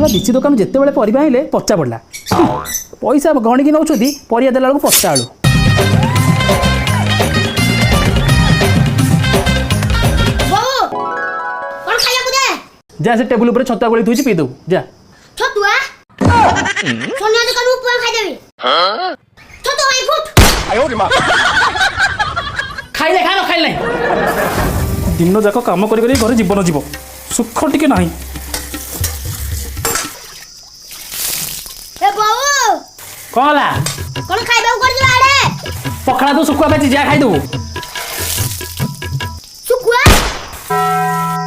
दिची दुकान जिते बड़े परिवा आइले पचा पड़ा पैसा गणिकी नौ परिया देला बेलू पचा आलू जा से टेबुल ऊपर छतुआ गोली थुई पी दो जा छतुआ सोनिया दुकान ऊपर खाई देबी छतुआ भाई फुट आयो रे मां खाइले खानो खाइले दिन जाक काम करी करी घर जीवन जीव सुख टिके नाही ए बाबू कहला कोन खाइबा कर दिला आड़े पखड़ा तो सुखुआ बेची जा खाई दो सुकुआ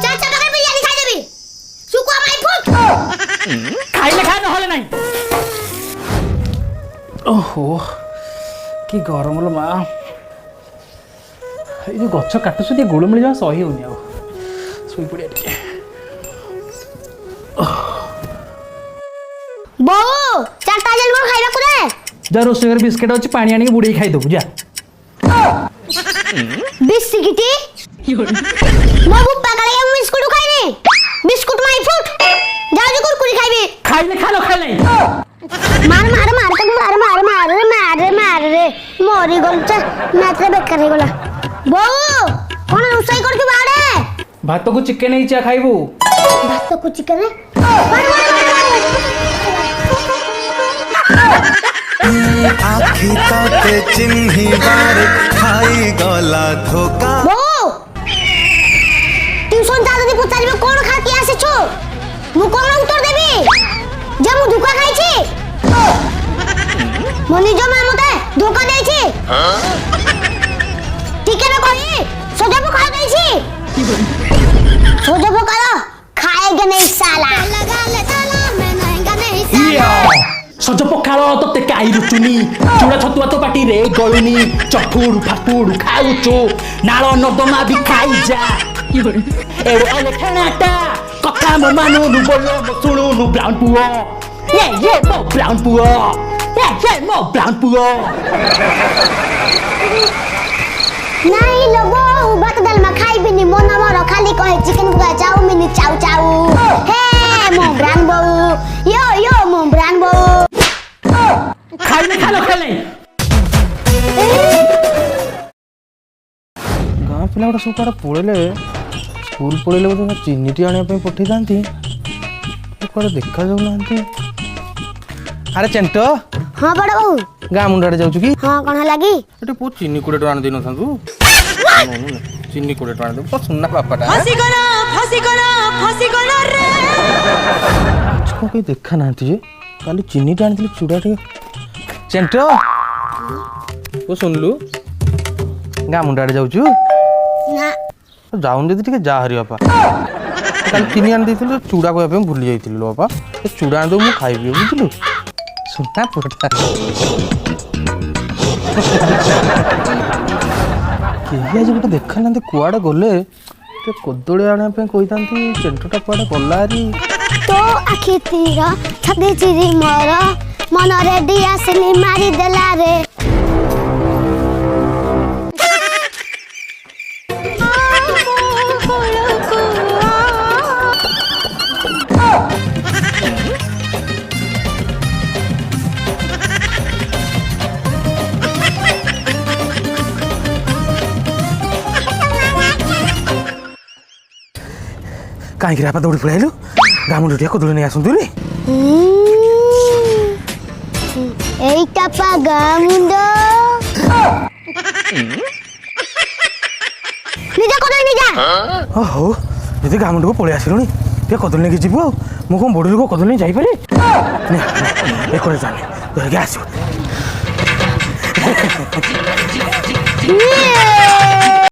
चाचा बगल बिरयानी खाई देबी सुकुआ भाई फुट खाइले खा नहले नाही ओहो कि गरम लो माँ ये जो गछ काटुଛନ୍ତି गोलमिल जमा सही होनी आ सोई पड़िया टिके बाबू चाटा जल को खाइबा कुरे जा रोसे घर बिस्किट अछि पानी आनी बुड़ी खाई दो जा बिस्किटी बाबू पागल है बिस्कुट खाइने बिस्कुट माई फुट जाओ जो कुरकुरी खाइबे खाइले खा लो खाइले मार मार मार तक मार मार मार मार मार रे मोरी गलचा नात्रे बेकार हे गला बाबू कोन रोसई करके बाड़े भात को चिकन ही चा खाइबू भात को चिकन आखी ताते चिन्ही बार खाई गला धोका बाबू ट्यूशन दादा दी पुतारी में कोन खा के आसे छो मु कोन उत्तर देबी जे मु धोखा खाई छी मनी जो मां मते धोखा देई छी ठीक है ना कोई सोजा खा देई छी सोजा करो खाएगा नहीं साला लगा ले साला मैं नहाएगा नहीं साला सज पखाल तो काई रुचुनी चूड़ा छतुआ तो पाटी रे गलुनी चफुड़ फाफुड़ खाउचो नाଳ नदमा भी खाई जा एरो अले खानाटा कथा म मानु नु बोलो म सुनु नु ब्राउन पुओ ये मो ब्राउन पुओ ये मो ब्राउन पुओ नहीं लोगो भात दाल में खाई बिनी मन मर खाली कहे चिकन बुगा चाउमिन चाउ चाउ हे मो ब्राउन बो यो मो ब्राउन बो खाइले खालो खाइले गाँ पिला गोटे सब कड़ा पड़े स्कूल पड़े बोलते चीनीटी आने पठे था कड़े देखा जाऊना अरे चेंटो हाँ बड़ बहू गाँ मुंडे जाऊँ कि हाँ कौन लगी ये पु चीनी 20 टका दे न चीनी 20 टका दे सुनना पापाटा को कहीं देखा ना जे काली चीनी टा आनी चूड़ा टे चेंटो वो सुनलु गाँ मुंडे जाऊँ ना जाऊन जदि टिके जा हरि बापा काली चीनी आनी देथिलु चूड़ा को भूली जाइथिलु बापा चूड़ा आनी दो मु खाइबी बुझलु सुनना पड़ता केही आज गोटे देखा ना कुआड़े गले कदली आने कही चेंटटा कुआड़े गलारी तो आखि तीर छदे चिरी मोर मन रेडी आसली मारी देला रे कहीं आप दौड़ी पड़े गाँ मुंडिया कदली नहीं आसतु এইটা পা গামুন্ড নিজা কদলি নিজা हो যদি গাঁ মুন্ডু পড়ে আসলুনি টিকে কদলি নেকি যাবু মু কোন বড় লোক কদলি যাই পারি একরে জানি ধরে আসু